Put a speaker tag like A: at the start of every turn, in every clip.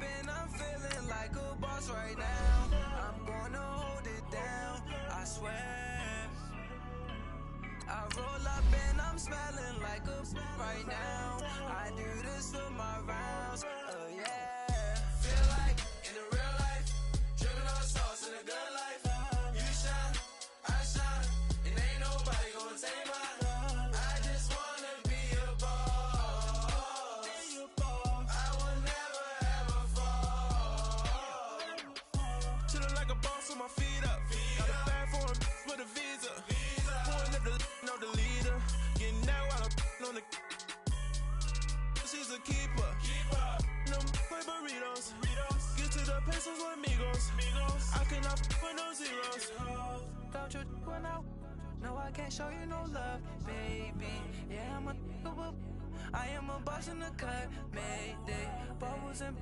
A: and I'm feeling like a boss right now. I'm gonna hold it down, I swear. I roll up and I'm smelling like a right now. I do this for my rounds, oh yeah. Feel like in the real life, dripping on sauce in a good life. You shine, I shine, and ain't nobody gonna take mine. I just wanna be a boss. I will never ever fall. Chillin' like a boss with my feet up. Got a bag for him with a visa. Pulling up the know the leader. Getting out while I'm on the. She's a keeper. No play burritos. Get to the pesos with amigos. I cannot with no zeros. Don't you run out? No, I can't show you no love, baby. Yeah, I am a boss in the cut. Mayday. Bubbles and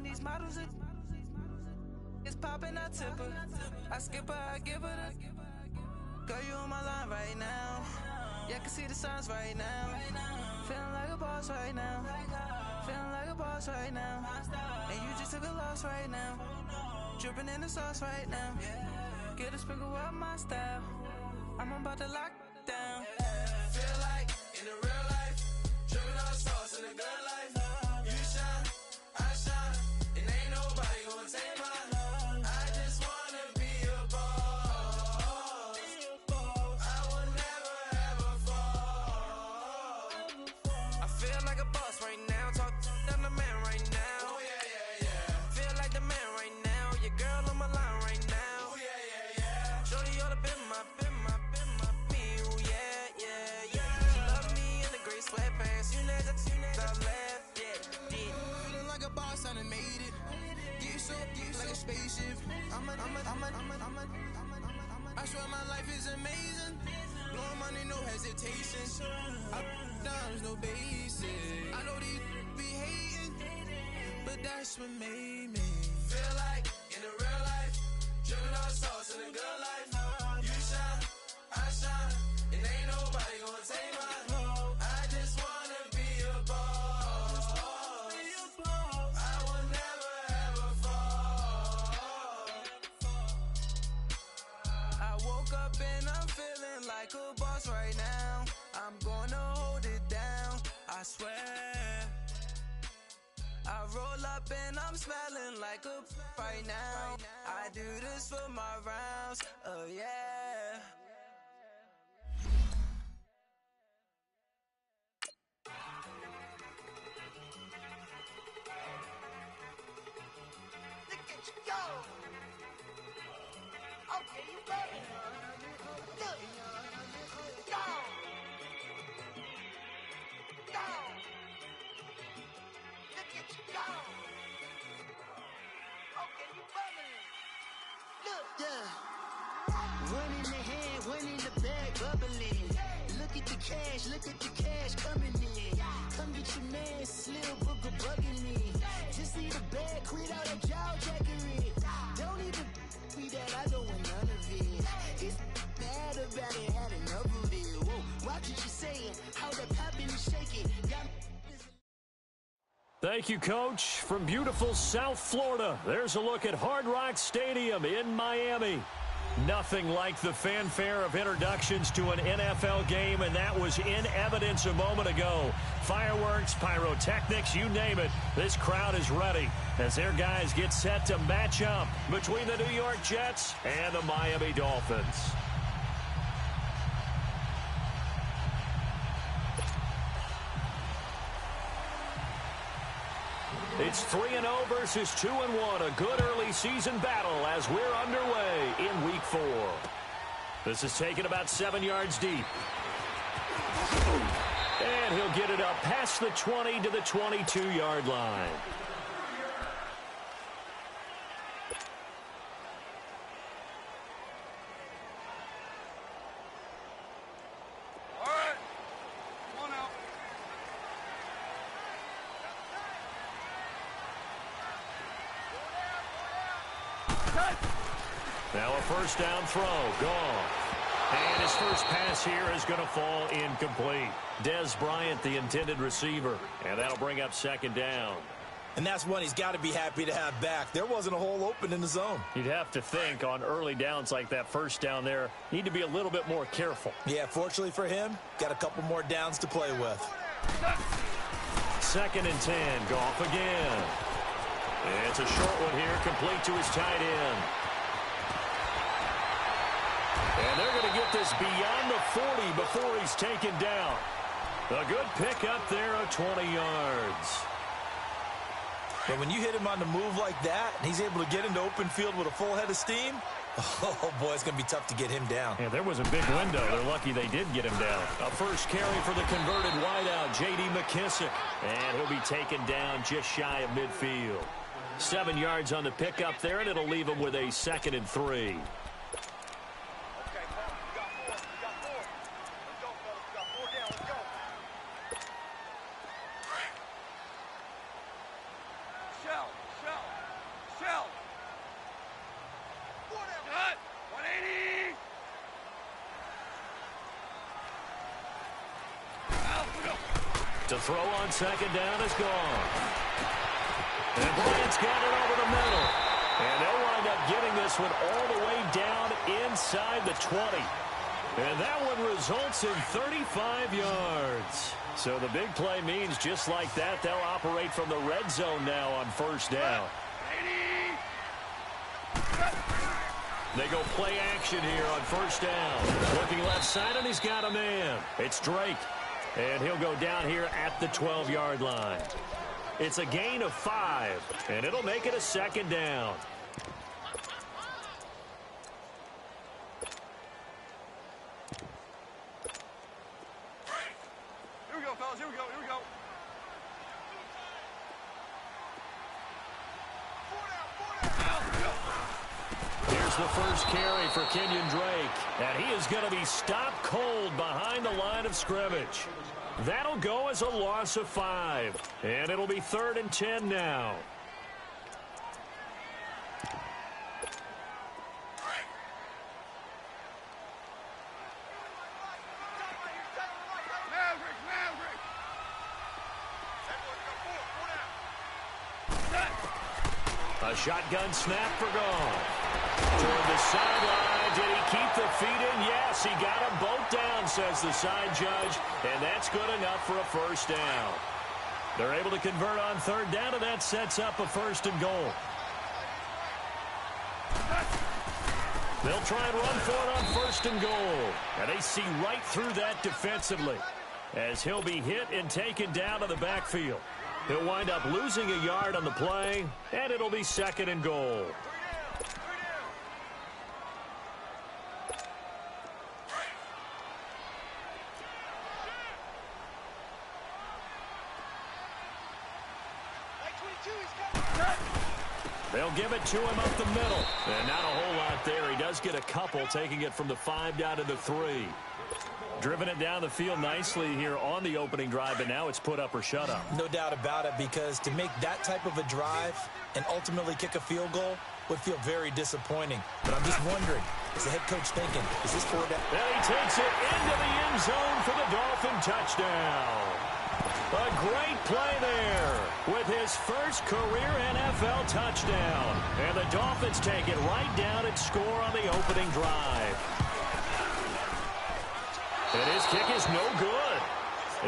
A: these models. It's popping, I tip her. I skip her, I give her the. Girl, you on my line right now. Yeah, I can see the signs right now. Feeling like a boss right now. Feeling like a boss right now. And you just took a loss right now. Dripping in the sauce right now. Get a sprinkle up my style. I'm about to lock down. Feel like in the real life, dripping on sauce in the good life. You shine, I shine, and ain't nobody gonna take mine. I just wanna be a boss. I will never ever fall. I feel like a boss right now. Talk to the man right now. Oh yeah, yeah, yeah. Feel like the man right now. Your girl on my line right now. Oh yeah, yeah, yeah. Shorty ought to be my me. Oh yeah, yeah, yeah. She love me in the gray sweatpants. You never I left, yeah. Feeling like a boss, I done made it. Get so like a spaceship. I swear my life is amazing. Blowing money, no hesitation. Up, downs, no basic. I know these be hating, but that's what made me. Feel like in the real life, dripping on sauce in the good life. You shine, I shine, and ain't nobody gonna take mine. I just wanna be a boss. I will never ever fall. I woke up and I'm feeling like a boss right now. I'm gonna hold it down, I swear. I roll up and I'm smelling like a right now. I do this for my rounds, oh yeah.
B: Look at you go. Okay, you ready? Look. Go. Go. Look at you go. Okay, you bubbling. Look.
C: Yeah. One in the hand, one in the bag, bubbling. Look at the cash coming in. Come get your man, Slim Booger bugging me. Just need a bag, quit all that jaw jackery. Don't even me that I don't want none of it. He's mad about it, had enough of it. Whoa, watch what you saying, how that poppin' and shaking.
D: Thank you, Coach. From beautiful South Florida, there's a look at Hard Rock Stadium in Miami. Nothing like the fanfare of introductions to an NFL game, and that was in evidence a moment ago. Fireworks, pyrotechnics, you name it. This crowd is ready as their guys get set to match up between the New York Jets and the Miami Dolphins. It's 3-0 versus 2-1, a good early season battle as we're underway in Week 4. This is taken about 7 yards deep. And he'll get it up past the 20 to the 22-yard line. Now a first down throw, gone. And his first pass here is going to fall incomplete. Dez Bryant, the intended receiver. And that'll bring up second down.
E: And that's one he's got to be happy to have back. There wasn't a hole open in the zone.
D: You'd have to think on early downs like that first down there, need to be a little bit more careful.
E: Yeah, fortunately for him, got a couple more downs to play with.
D: 2nd and 10, Goff again. It's a short one here, complete to his tight end. And they're going to get this beyond the 40 before he's taken down. A good pickup there of 20 yards.
E: But when you hit him on the move like that, and he's able to get into open field with a full head of steam, oh, boy, it's going to be tough to get him down.
D: Yeah, there was a big window. They're lucky they did get him down. A first carry for the converted wideout, J.D. McKissick. And he'll be taken down just shy of midfield. 7 yards on the pickup there, and it'll leave him with a 2nd and 3. To throw on 2nd down is gone. And Bryant's got it over the middle. And they'll wind up getting this one all the way down inside the 20. And that one results in 35 yards. So the big play means just like that, they'll operate from the red zone now on 1st down. They go play action here on 1st down. Looking left side, and he's got a man. It's Drake. And he'll go down here at the 12-yard line. It's a gain of 5, and it'll make it a 2nd down.
F: Here we go, fellas. Here we go. Here we go.
D: Here's the first carry for Kenyon Drake. And he is going to be stopped cold behind the line of scrimmage. That'll go as a loss of 5. And it'll be 3rd and 10 now. A shotgun snap for Goff. Toward the sideline. Did he keep the feet in? Yes, he got them both down, says the side judge. And that's good enough for a 1st down. They're able to convert on 3rd down, and that sets up a 1st and goal. They'll try and run for it on 1st and goal. And they see right through that defensively as he'll be hit and taken down to the backfield. He'll wind up losing a yard on the play, and it'll be 2nd and goal. They'll give it to him up the middle. And not a whole lot there. He does get a couple, taking it from the 5 down to the 3. Driven it down the field nicely here on the opening drive, but now it's put up or shut up.
E: No doubt about it, because to make that type of a drive and ultimately kick a field goal would feel very disappointing. But I'm just wondering, is the head coach thinking, is this 4 down?
D: And he takes it into the end zone for the Dolphin touchdown. A great play there with his first career NFL touchdown. And the Dolphins take it right down and score on the opening drive. And his kick is no good.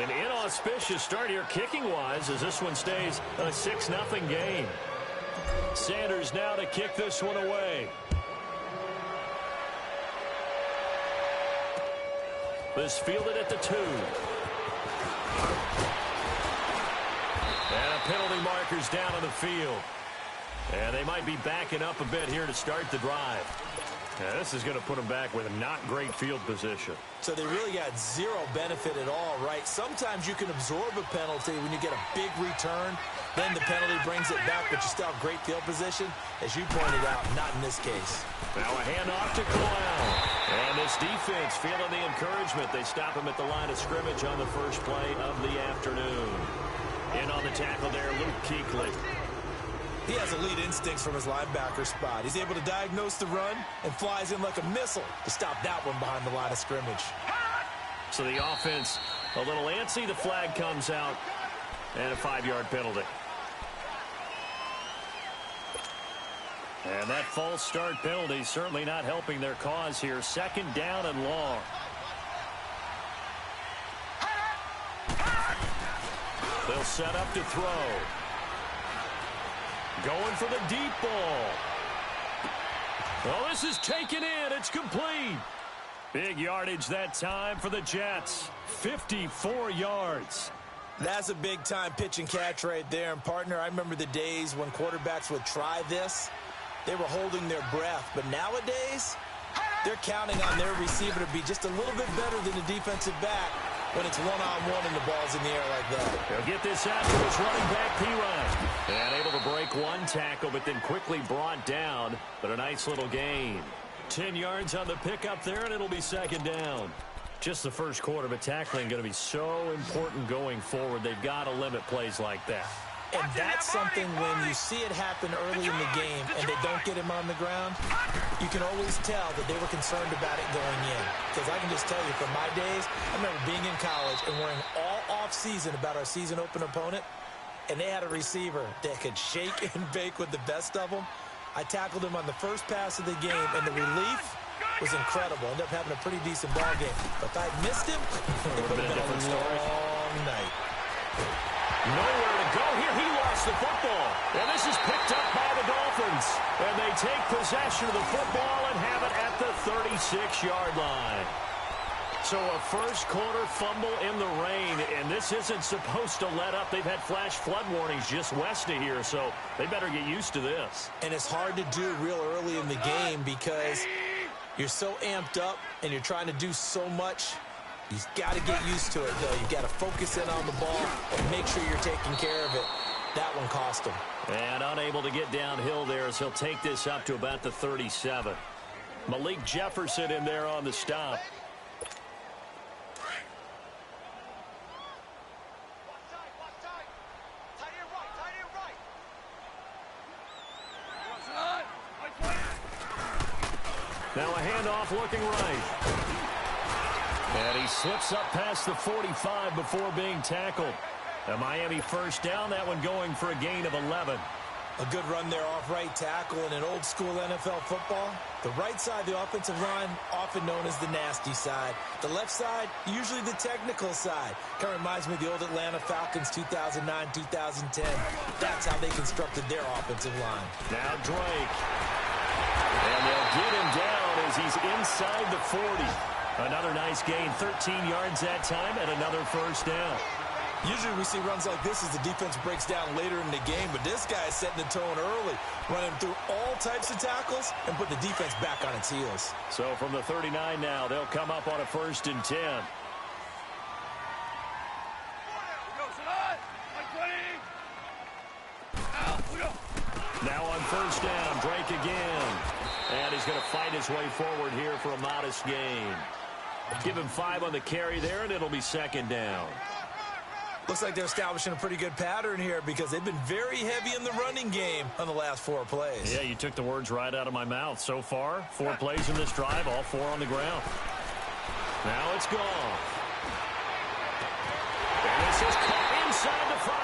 D: An inauspicious start here kicking-wise as this one stays a 6-0 game. Sanders now to kick this one away. This fielded at the 2. And a penalty marker's down on the field. And they might be backing up a bit here to start the drive. Yeah, this is going to put them back with a not great field position.
E: So they really got zero benefit at all, right? Sometimes you can absorb a penalty when you get a big return. Then the penalty brings it back, but you still have great field position. As you pointed out, not in this case.
D: Now a handoff to Corral. And this defense feeling the encouragement. They stop him at the line of scrimmage on the first play of the afternoon. In on the tackle there, Luke Kuechly.
E: He has elite instincts from his linebacker spot. He's able to diagnose the run and flies in like a missile to stop that one behind the line of scrimmage.
D: So the offense a little antsy. The flag comes out and a 5-yard penalty. And that false start penalty certainly not helping their cause here. Second down and long. They'll set up to throw. Going for the deep ball. Well, this is taken in. It's complete. Big yardage that time for the Jets. 54 yards.
E: That's a big-time pitch and catch right there. And, partner, I remember the days when quarterbacks would try this. They were holding their breath. But nowadays, they're counting on their receiver to be just a little bit better than the defensive back when it's one-on-one and the ball's in the air like that.
D: They'll get this out to his running back, P-Ryan. And able to break one tackle, but then quickly brought down. But a nice little gain. 10 yards on the pickup there, and it'll be second down. Just the first quarter, but tackling going to be so important going forward. They've got to limit plays like that.
E: And that's something when you see it happen early in the game and they don't get him on the ground, you can always tell that they were concerned about it going in. Because I can just tell you, from my days, I remember being in college and worrying all off-season about our season open opponent, and they had a receiver that could shake and bake with the best of them. I tackled him on the first pass of the game, and the relief was incredible. Ended up having a pretty decent ball game. But if I'd missed him, it would have been a long night.
D: Nowhere to go here. He lost the football. And this is picked up by the Dolphins. And they take possession of the football and have it at the 36-yard line. So a first quarter fumble in the rain, and this isn't supposed to let up. They've had flash flood warnings just west of here, so they better get used to this.
E: And it's hard to do real early in the game because you're so amped up and you're trying to do so much. You've got to get used to it, though. You've got to focus in on the ball and make sure you're taking care of it. That one cost him.
D: And unable to get downhill there as he'll take this up to about the 37. Malik Jefferson in there on the stop. Now a handoff looking right. And he slips up past the 45 before being tackled. A Miami first down, that one going for a gain of 11.
E: A good run there off right tackle in an old-school NFL football. The right side of the offensive line, often known as the nasty side. The left side, usually the technical side. Kind of reminds me of the old Atlanta Falcons 2009-2010. That's how they constructed their offensive line.
D: Now Drake. And they'll get him down as he's inside the 40. Another nice gain, 13 yards that time, and another first down.
E: Usually we see runs like this as the defense breaks down later in the game, but this guy is setting the tone early, running through all types of tackles and put the defense back on its heels.
D: So from the 39 now, they'll come up on a 1st and 10. Now on first down, Drake again. And he's going to fight his way forward here for a modest gain. Give him 5 on the carry there, and it'll be second down.
E: Looks like they're establishing a pretty good pattern here because they've been very heavy in the running game on the last 4 plays.
D: Yeah, you took the words right out of my mouth. So far, 4 plays in this drive, all 4 on the ground. Now it's gone. And this is caught inside the 5.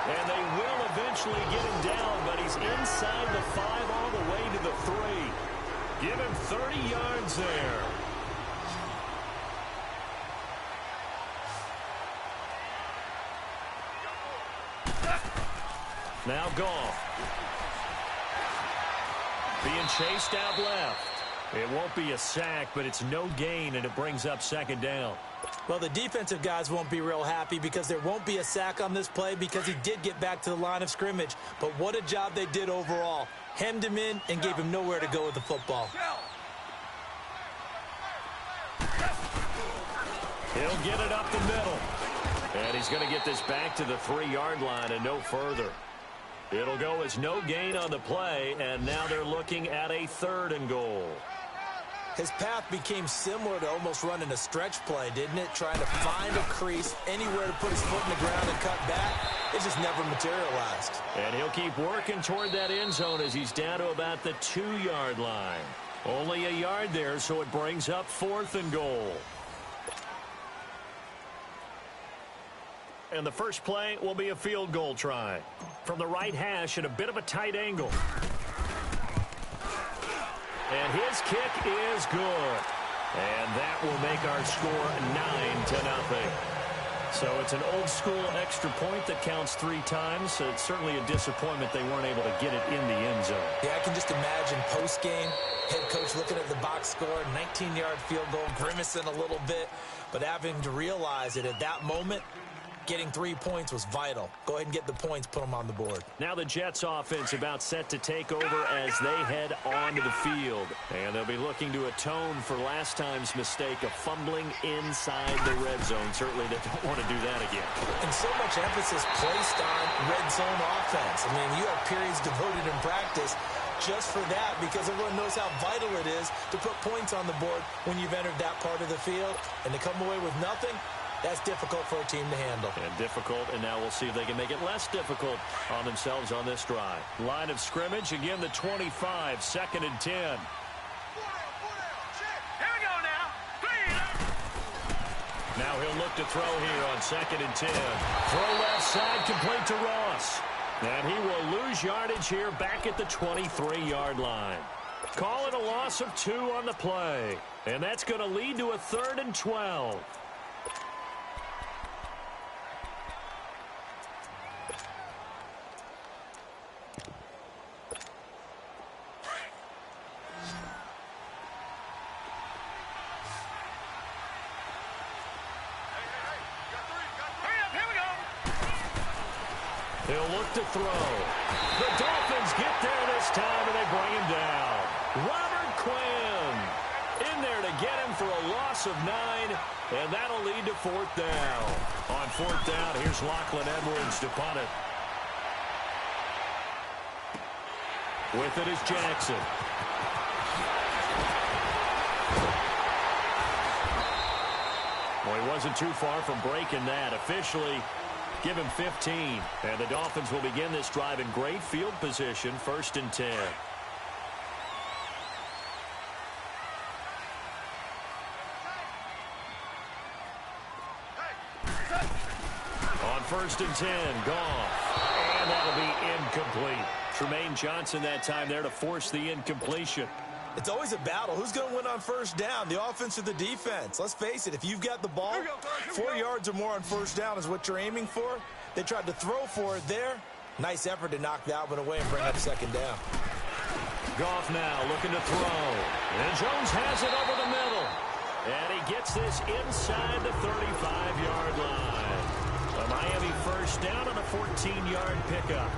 D: And they will eventually get him down, but he's inside the 5 all the way to the 3. Give him 30 yards there. Now Goff. Being chased out left. It won't be a sack, but it's no gain, and it brings up second down.
E: Well, the defensive guys won't be real happy because there won't be a sack on this play because he did get back to the line of scrimmage. But what a job they did overall. Hemmed him in and gave him nowhere to go with the football.
D: He'll get it up the middle. And he's going to get this back to the 3-yard line and no further. It'll go as no gain on the play, and now they're looking at a 3rd and goal.
E: His path became similar to almost running a stretch play, didn't it? Trying to find a crease, anywhere to put his foot in the ground and cut back. It just never materialized.
D: And he'll keep working toward that end zone as he's down to about the 2-yard line. Only a yard there, so it brings up 4th and goal. And the first play will be a field goal try. From the right hash at a bit of a tight angle. And his kick is good. And that will make our score 9-0. So it's an old-school extra point that counts 3 times. So it's certainly a disappointment they weren't able to get it in the end zone.
E: Yeah, I can just imagine post-game, head coach looking at the box score, 19-yard field goal, grimacing a little bit, but having to realize that at that moment, getting 3 points was vital. Go ahead and get the points, put them on the board.
D: Now the Jets offense about set to take over as they head onto the field. And they'll be looking to atone for last time's mistake of fumbling inside the red zone. Certainly they don't want to do that again.
E: And so much emphasis placed on red zone offense. I mean, you have periods devoted in practice just for that because everyone knows how vital it is to put points on the board when you've entered that part of the field. And to come away with nothing, that's difficult for a team to handle.
D: And difficult, and now we'll see if they can make it less difficult on themselves on this drive. Line of scrimmage, again the 25, 2nd and 10.
F: Here we go now.
D: Now he'll look to throw here on 2nd and 10. Throw left side, complete to Ross. And he will lose yardage here back at the 23-yard line. Call it a loss of 2 on the play. And that's going to lead to a 3rd and 12. He'll look to throw. The Dolphins get there this time, and they bring him down. Robert Quinn in there to get him for a loss of 9, and that'll lead to 4th down. On 4th down, here's Lachlan Edwards to punt it. With it is Jackson. Well, he wasn't too far from breaking that. Officially, give him 15. And the Dolphins will begin this drive in great field position, 1st and 10. On 1st and 10, Goff. And that'll be incomplete. Tremaine Johnson that time there to force the incompletion.
E: It's always a battle. Who's going to win on 1st down, the offense or the defense? Let's face it, if you've got the ball, 4 yards or more on 1st down is what you're aiming for. They tried to throw for it there. Nice effort to knock that one away and bring up 2nd down.
D: Goff now looking to throw. And Jones has it over the middle. And he gets this inside the 35-yard line. A Miami 1st down on a 14-yard pickup.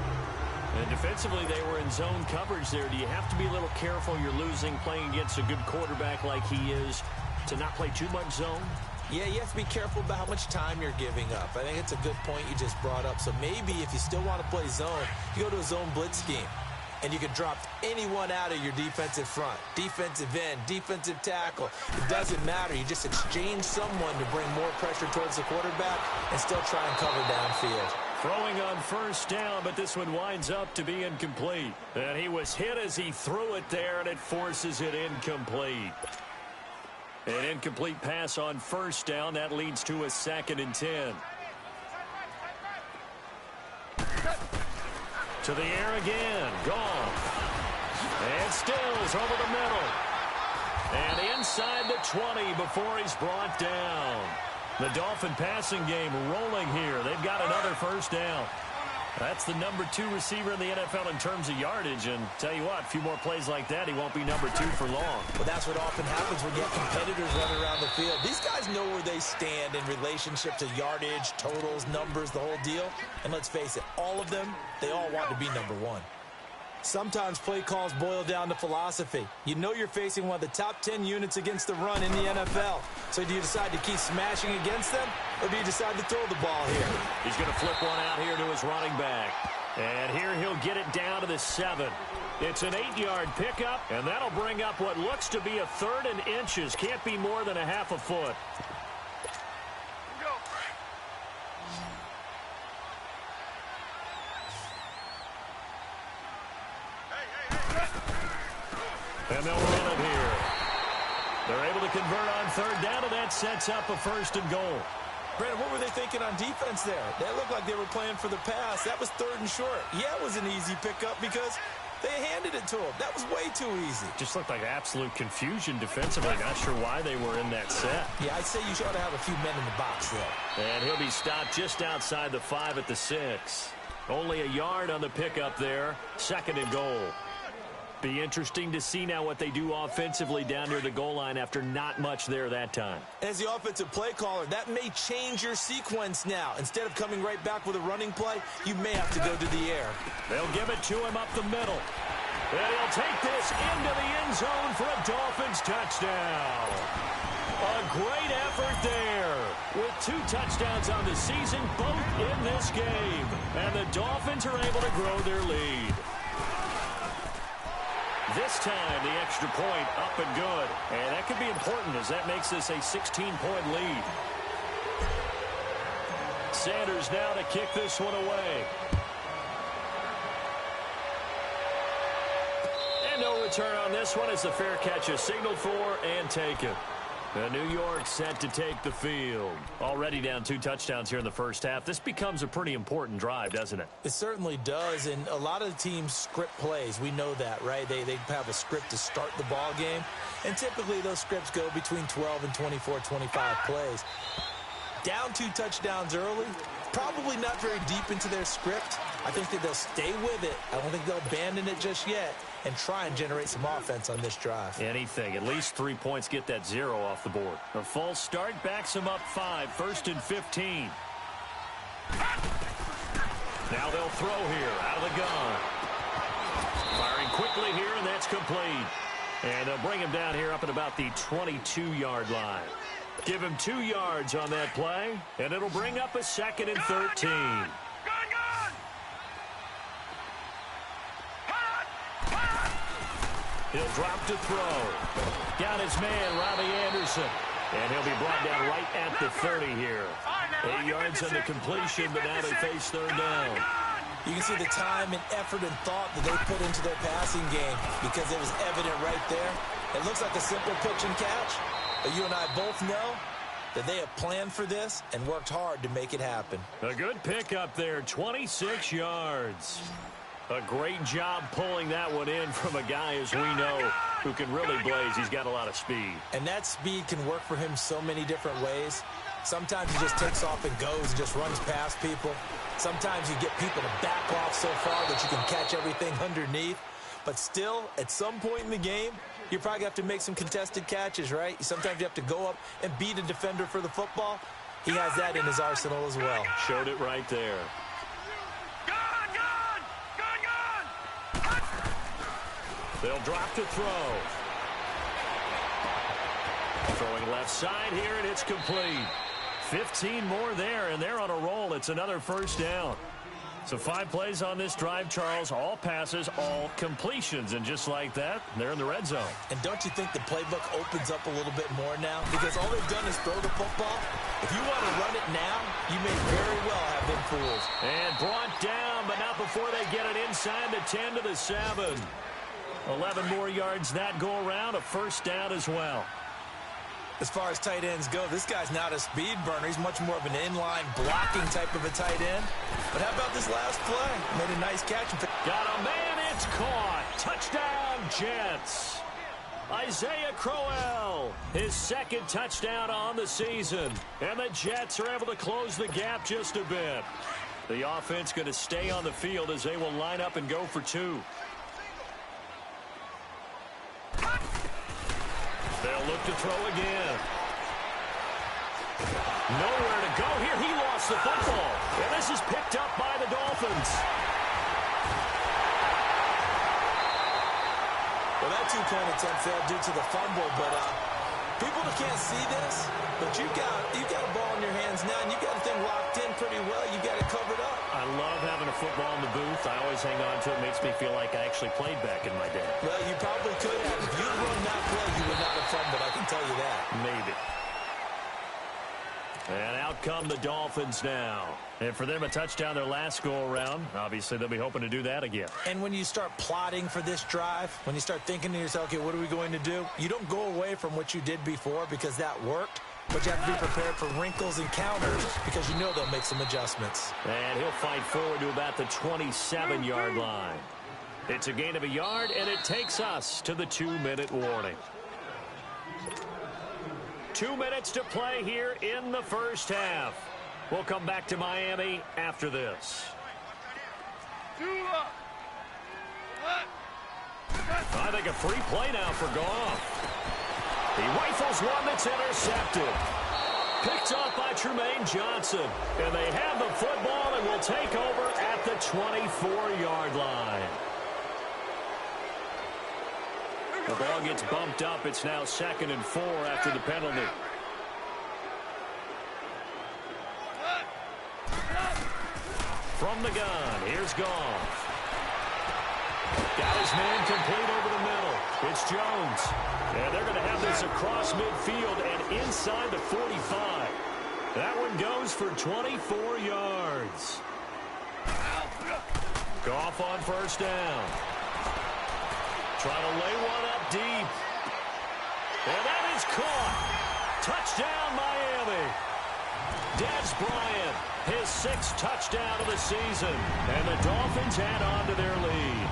D: And defensively, they were in zone coverage there. Do you have to be a little careful? You're losing, playing against a good quarterback like he is, to not play too much zone?
E: Yeah, you have to be careful about how much time you're giving up. I think it's a good point you just brought up. So maybe if you still want to play zone, you go to a zone blitz scheme. And you can drop anyone out of your defensive front. Defensive end, defensive tackle. It doesn't matter. You just exchange someone to bring more pressure towards the quarterback and still try and cover downfield.
D: Throwing on 1st down, but this one winds up to be incomplete. And he was hit as he threw it there, and it forces it incomplete. An incomplete pass on 1st down. That leads to a 2nd and 10. To the air again. Goff. And Stills over the middle. And inside the 20 before he's brought down. The Dolphin passing game rolling here. They've got another 1st down. That's the number 2 receiver in the NFL in terms of yardage. And tell you what, a few more plays like that, he won't be number 2 for long.
E: Well, that's what often happens when you get competitors running around the field. These guys know where they stand in relationship to yardage, totals, numbers, the whole deal. And let's face it, all of them, they all want to be number 1. Sometimes play calls boil down to philosophy. You know you're facing one of the top 10 units against the run in the NFL. So do you decide to keep smashing against them, or do you decide to throw the ball here?
D: He's going to flip one out here to his running back. And here he'll get it down to the 7. It's an 8-yard pickup, and that'll bring up what looks to be a 3rd and inches. Can't be more than a half a foot. And they'll run it here. They're able to convert on 3rd down, and that sets up a 1st and goal.
E: Brandon, what were they thinking on defense there? They looked like they were playing for the pass. That was 3rd and short. Yeah, it was an easy pickup because They handed it to him. That was way too easy.
D: Just looked like absolute confusion defensively. Not sure why they were in that set.
E: Yeah, I'd say you ought to have a few men in the box there.
D: And he'll be stopped just outside the 5 at the 6. Only a yard on the pickup there. 2nd and goal. Be interesting to see now what they do offensively down near the goal line after not much there that time.
E: As the offensive play caller, that may change your sequence now. Instead of coming right back with a running play, you may have to go to the air.
D: They'll give it to him up the middle. And he'll take this into the end zone for a Dolphins touchdown. A great effort there. With 2 touchdowns on the season, both in this game. And the Dolphins are able to grow their lead. This time, the extra point up and good. And that could be important as that makes this a 16-point lead. Sanders now to kick this one away. And no return on this one as the fair catch is signaled for and taken. New York set to take the field. Already down 2 touchdowns here in the first half. This becomes a pretty important drive, doesn't it?
E: It certainly does, and a lot of the teams script plays. We know that, right? They have a script to start the ball game, and typically those scripts go between 12 and 24, 25 plays. Down 2 touchdowns early, probably not very deep into their script. I think that they'll stay with it. I don't think they'll abandon it just yet and try and generate some offense on this drive.
D: Anything. At least 3 points get that 0 off the board. A false start backs them up 5. 1st and 15. Now they'll throw here out of the gun. Firing quickly here, and that's complete. And they'll bring him down here up at about the 22-yard line. Give him 2 yards on that play, and it'll bring up a 2nd and 13. He'll drop to throw. Got his man, Robbie Anderson. And he'll be brought down right at the 30 here. 8 yards on the completion, but now they face 3rd down.
E: You can see the time and effort and thought that they put into their passing game because it was evident right there. It looks like a simple pitch and catch, but you and I both know that they have planned for this and worked hard to make it happen.
D: A good pickup there, 26 yards. A great job pulling that one in from a guy, as we know, who can really blaze. He's got a lot of speed.
E: And that speed can work for him so many different ways. Sometimes he just takes off and goes and just runs past people. Sometimes you get people to back off so far that you can catch everything underneath. But still, at some point in the game, you probably have to make some contested catches, right? Sometimes you have to go up and beat a defender for the football. He has that in his arsenal as well.
D: Showed it right there. They'll drop to throw. Throwing left side here, and it's complete. 15 more there, and they're on a roll. It's another 1st down. So 5 plays on this drive, Charles. All passes, all completions. And just like that, they're in the red zone.
E: And don't you think the playbook opens up a little bit more now? Because all they've done is throw the football. If you want to run it now, you may very well have been fools.
D: And brought down, but not before they get it inside the 10 to the 7. 11 more yards that go around, a 1st down as well.
E: As far as tight ends go, this guy's not a speed burner. He's much more of an inline blocking type of a tight end. But how about this last play? Made a nice catch.
D: Got a man, it's caught. Touchdown, Jets. Isaiah Crowell, his 2nd touchdown on the season. And the Jets are able to close the gap just a bit. The offense going to stay on the field as they will line up and go for 2. They'll look to throw again. Nowhere to go here. He lost the football. And this is picked up by the Dolphins.
E: Well, that 2-point attempt failed due to the fumble, but people that can't see this, but you got a ball in your hands now, and you got the thing locked in pretty well. You got it covered up.
D: I love having a football in the booth. I always hang on to it. It makes me feel like I actually played back in my day.
E: Well, you probably could have. If you run that play, you would not have fumbled. I can tell you that.
D: Maybe. And out come the Dolphins now. And for them, a touchdown their last go-around. Obviously, they'll be hoping to do that again.
E: And when you start plotting for this drive, when you start thinking to yourself, okay, what are we going to do? You don't go away from what you did before because that worked. But you have to be prepared for wrinkles and counters because you know they'll make some adjustments.
D: And he'll fight forward to about the 27-yard line. It's a gain of a yard, and it takes us to the 2-minute warning. 2 minutes to play here in the first half. We'll come back to Miami after this. I think a free play now for Goff. He rifles one that's intercepted. Picked off by Tremaine Johnson. And they have the football and will take over at the 24-yard line. The ball gets bumped up. It's now 2nd and 4 after the penalty. From the gun, here's Goff. Got his man complete over the middle. It's Jones. And they're going to have this across midfield and inside the 45. That one goes for 24 yards. Goff on first down. Trying to lay one up deep. And that is caught. Touchdown, Miami. Dez Bryant, his 6th touchdown of the season. And the Dolphins add on to their lead.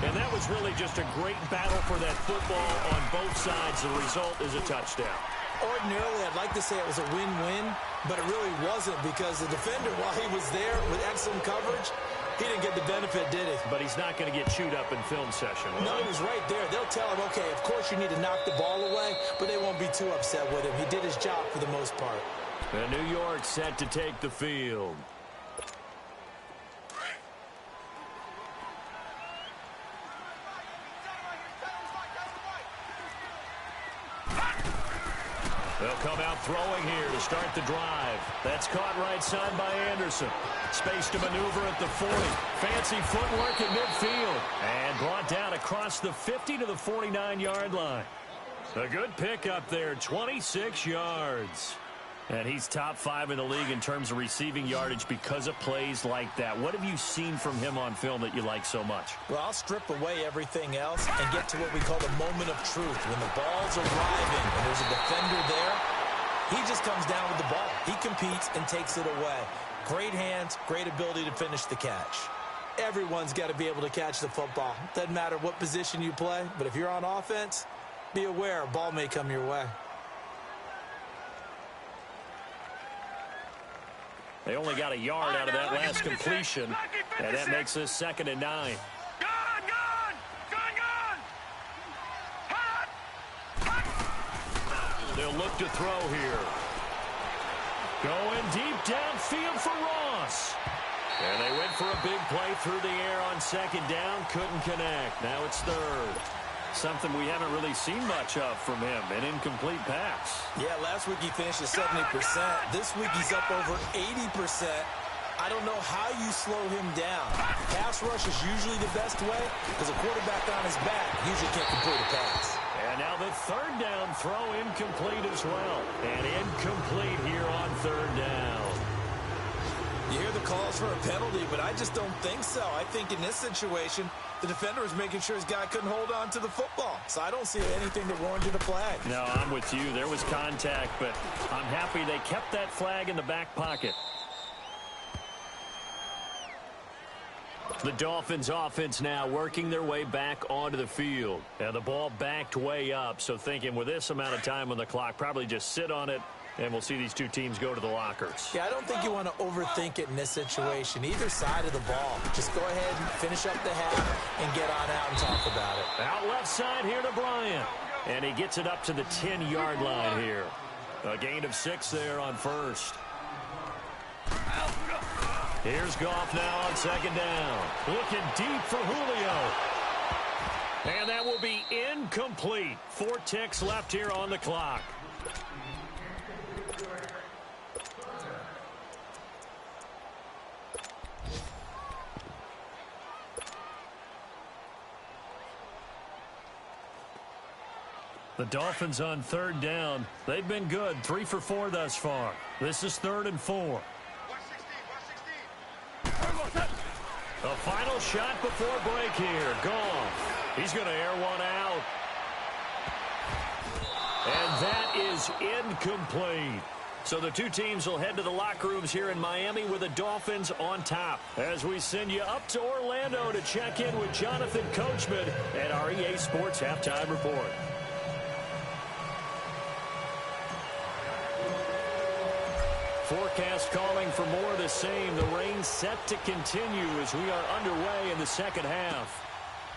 D: And that was really just a great battle for that football on both sides. The result is a touchdown.
E: Ordinarily, I'd like to say it was a win-win, but it really wasn't because the defender, while he was there with excellent coverage, he didn't get the benefit, did he?
D: But he's not going to get chewed up in film session.
E: No, he was right there. They'll tell him, okay, of course you need to knock the ball away, but they won't be too upset with him. He did his job for the most part.
D: And New York set to take the field. They'll come out throwing here to start the drive. That's caught right side by Anderson. Space to maneuver at the 40. Fancy footwork at midfield. And brought down across the 50 to the 49-yard line. A good pick up there, 26 yards. And he's top 5 in the league in terms of receiving yardage because of plays like that. What have you seen from him on film that you like so much?
E: Well, I'll strip away everything else and get to what we call the moment of truth. When the ball's arriving and there's a defender there, he just comes down with the ball. He competes and takes it away. Great hands, great ability to finish the catch. Everyone's got to be able to catch the football. Doesn't matter what position you play, but if you're on offense, be aware a ball may come your way.
D: They only got a yard out of that last completion, and that makes this 2nd and 9. They'll look to throw here. Going deep downfield for Ross. And they went for a big play through the air on 2nd down. Couldn't connect. Now it's 3rd. Something we haven't really seen much of from him, an incomplete pass.
E: Yeah, last week he finished at 70%. This week he's up over 80%. I don't know how you slow him down. Pass rush is usually the best way because a quarterback on his back usually can't complete a pass.
D: And now the 3rd down throw incomplete as well. And incomplete here on 3rd down.
E: You hear the calls for a penalty, but I just don't think so. I think in this situation, the defender was making sure his guy couldn't hold on to the football. So I don't see anything that warranted a flag.
D: No, I'm with you. There was contact, but I'm happy they kept that flag in the back pocket. The Dolphins offense now working their way back onto the field. And the ball backed way up, so thinking with this amount of time on the clock, probably just sit on it, and we'll see these two teams go to the lockers.
E: Yeah, I don't think you want to overthink it in this situation. Either side of the ball. Just go ahead and finish up the half and get on out and talk about it.
D: Out left side here to Bryant. And he gets it up to the 10-yard line here. A gain of 6 there on 1st. Here's Goff now on 2nd down. Looking deep for Julio. And that will be incomplete. 4 ticks left here on the clock. The Dolphins on 3rd down. They've been good. 3 for 4 thus far. This is 3rd and 4. The final shot before break here. Goff. He's going to air one out. And that is incomplete. So the two teams will head to the locker rooms here in Miami with the Dolphins on top. As we send you up to Orlando to check in with Jonathan Coachman at our EA Sports Halftime Report. Forecast calling for more of the same. The rain set to continue as we are underway in the second half.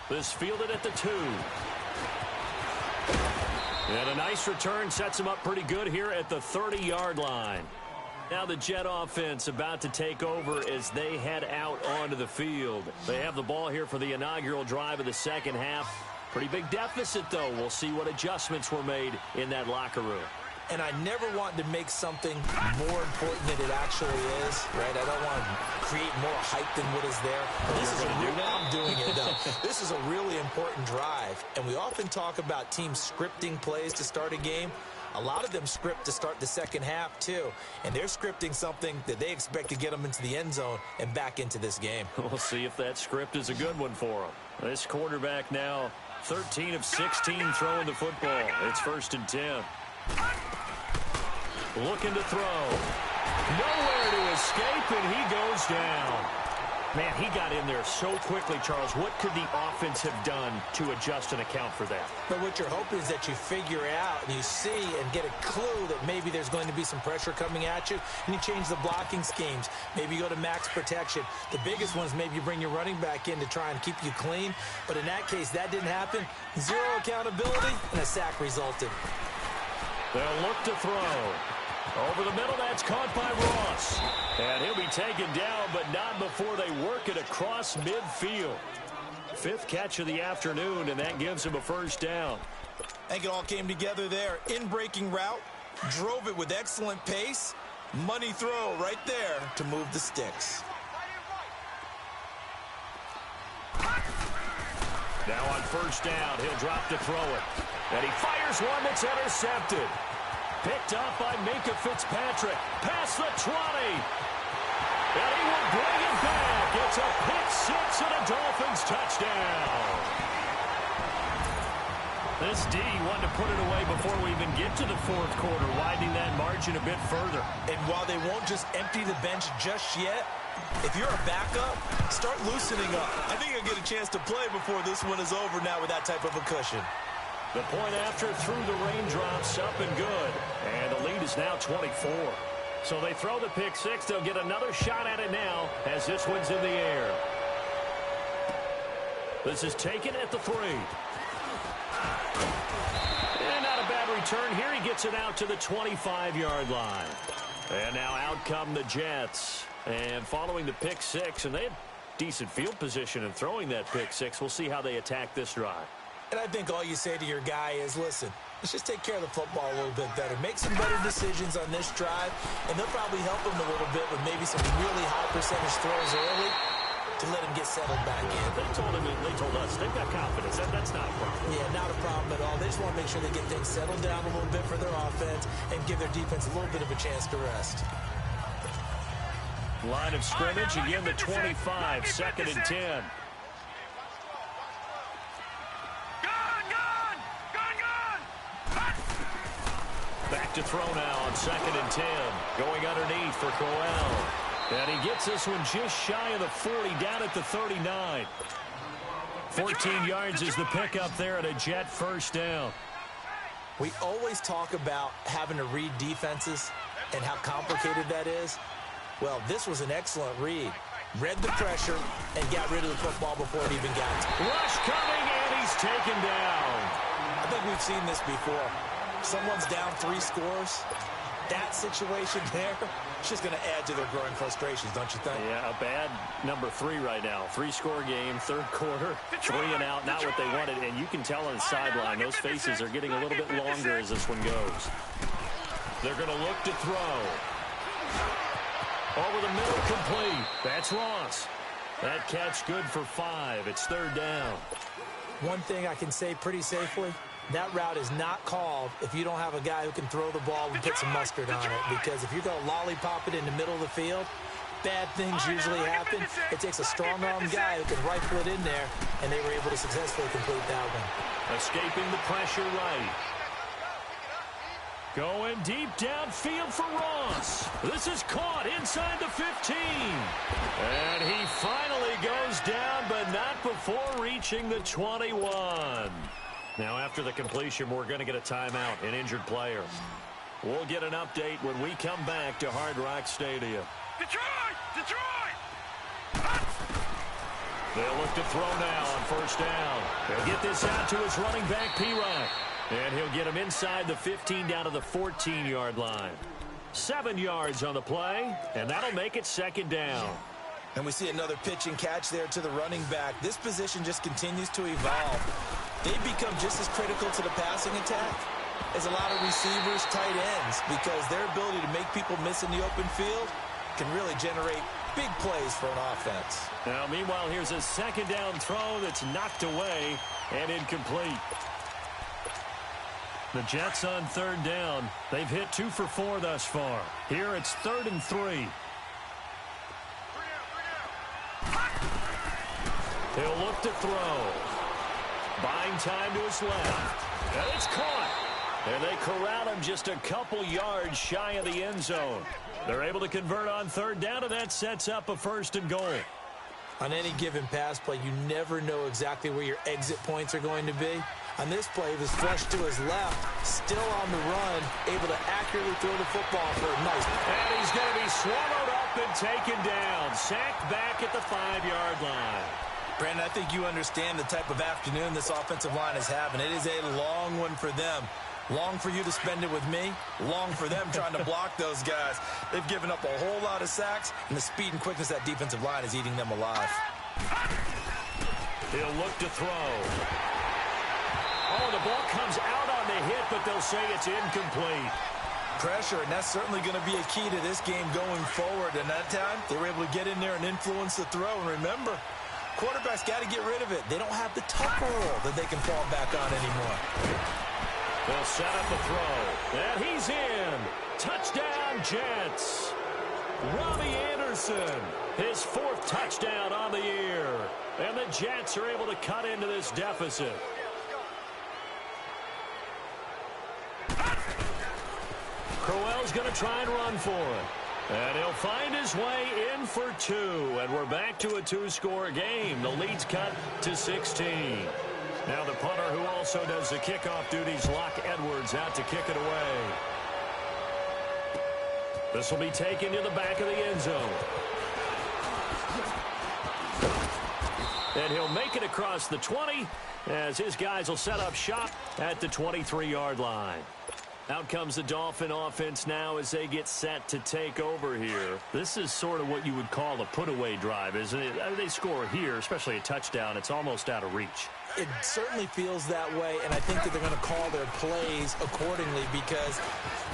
D: This fielded at the 2. And a nice return sets him up pretty good here at the 30-yard line. Now the Jet offense about to take over as they head out onto the field. They have the ball here for the inaugural drive of the second half. Pretty big deficit, though. We'll see what adjustments were made in that locker room.
E: And I never want to make something more important than it actually is, right? I don't want to create more hype than what is there. I'm doing it, though. This is a really important drive, and we often talk about teams scripting plays to start a game. A lot of them script to start the second half, too, and they're scripting something that they expect to get them into the end zone and back into this game.
D: We'll see if that script is a good one for them. This quarterback now 13 of 16 throwing the football. It's 1st and 10. Looking to throw. Nowhere to escape, and he goes down. Man, he got in there so quickly, Charles. What could the offense have done to adjust and account for that?
E: But what you're hoping is that you figure out and you see and get a clue that maybe there's going to be some pressure coming at you, and you change the blocking schemes. Maybe you go to max protection. The biggest one is maybe you bring your running back in to try and keep you clean. But in that case, that didn't happen. Zero accountability, and a sack resulted.
D: They'll look to throw. Over the middle, that's caught by Ross. And he'll be taken down, but not before they work it across midfield. 5th catch of the afternoon, and that gives him a 1st down.
E: I think it all came together there. In-breaking route, drove it with excellent pace. Money throw right there to move the sticks.
D: Now on 1st down, he'll drop to throw it. And he fires one that's intercepted. Picked up by Minka Fitzpatrick. Past the 20. And he will bring it back. It's a pick-6 and a Dolphins touchdown. This D wanted to put it away before we even get to the 4th quarter, widening that margin a bit further.
E: And while they won't just empty the bench just yet, if you're a backup, start loosening up. I think you'll get a chance to play before this one is over now with that type of a cushion.
D: The point after through the raindrops, up and good. And the lead is now 24. So they throw the pick-6. They'll get another shot at it now as this one's in the air. This is taken at the 3. And not a bad return here. He gets it out to the 25-yard line. And now out come the Jets. And following the pick-6, and they had decent field position in throwing that pick-6. We'll see how they attack this drive.
E: And I think all you say to your guy is, listen, let's just take care of the football a little bit better. Make some better decisions on this drive, and they'll probably help him a little bit with maybe some really high percentage throws early to let him get settled back in.
D: They told us they've got confidence. That's not a problem.
E: Yeah, not a problem at all. They just want to make sure they get things settled down a little bit for their offense and give their defense a little bit of a chance to rest.
D: Line of scrimmage, again the 25, 2nd and 10. Back to throw now on 2nd and 10. Going underneath for Crowell. And he gets this one just shy of the 40, down at the 39. 14 yards is the pickup there at a Jet 1st down.
E: We always talk about having to read defenses and how complicated that is. Well, this was an excellent read. Read the pressure and got rid of the football before it even got to him.
D: Rush coming, and he's taken down.
E: I think we've seen this before. Someone's down 3 scores. That situation there, it's just going to add to their growing frustrations, don't you think?
D: Yeah, a bad number 3 right now. 3-score game, 3rd quarter, 3 and out, not what they wanted. And you can tell on the sideline, those faces are getting a little bit longer as this one goes. They're going to look to throw. Over the middle, complete. That's Ross. That catch good for 5. It's 3rd down.
E: One thing I can say pretty safely, that route is not called if you don't have a guy who can throw the ball and put some mustard on it. Because if you're going to lollipop it in the middle of the field, bad things usually happen. It takes a strong-arm guy who can rifle it in there, and they were able to successfully complete that one.
D: Escaping the pressure right. Going deep downfield for Ross. This is caught inside the 15. And he finally goes down, but not before reaching the 21. Now, after the completion, we're going to get a timeout, an injured player. We'll get an update when we come back to Hard Rock Stadium.
F: Detroit! Detroit!
D: They'll look to throw now on first down. He'll get this out to his running back, P-Ryan. And he'll get him inside the 15 down to the 14-yard line. 7 yards on the play, and that'll make it second down.
E: And we see another pitch and catch there to the running back. This position just continues to evolve. They've become just as critical to the passing attack as a lot of receivers, tight ends, because their ability to make people miss in the open field can really generate big plays for an offense.
D: Now, meanwhile, here's a second down throw that's knocked away and incomplete. The Jets on third down. They've hit 2 for 4 thus far. Here it's 3rd and 3. He'll look to throw. Buying time to his left. And it's caught. And they corral him just a couple yards shy of the end zone. They're able to convert on third down, and that sets up a 1st and goal.
E: On any given pass play, you never know exactly where your exit points are going to be. On this play, he was flushed to his left, still on the run, able to accurately throw the football for a nice.
D: And he's going to be swallowed up and taken down. Sacked back at the 5-yard line.
E: Brandon, I think you understand the type of afternoon this offensive line is having. It is a long one for them. Long for you to spend it with me. Long for them trying to block those guys. They've given up a whole lot of sacks, and the speed and quickness of that defensive line is eating them alive.
D: He'll look to throw. Oh, the ball comes out on the hit, but they'll say it's incomplete.
E: Pressure, and that's certainly going to be a key to this game going forward. And that time, they were able to get in there and influence the throw. And remember, quarterbacks got to get rid of it. They don't have the tucker roll that they can fall back on anymore.
D: They'll set up the throw. And he's in. Touchdown, Jets. Robbie Anderson, his 4th touchdown on the year. And the Jets are able to cut into this deficit. Crowell's going to try and run for it. And he'll find his way in for 2. And we're back to a 2-score game. The lead's cut to 16. Now the punter, who also does the kickoff duties, Locke Edwards, out to kick it away. This will be taken to the back of the end zone. And he'll make it across the 20 as his guys will set up shop at the 23-yard line. Out comes the Dolphin offense now as they get set to take over here. This is sort of what you would call a put-away drive, isn't it? They score here, especially a touchdown. It's almost out of reach.
E: It certainly feels that way, and I think that they're going to call their plays accordingly, because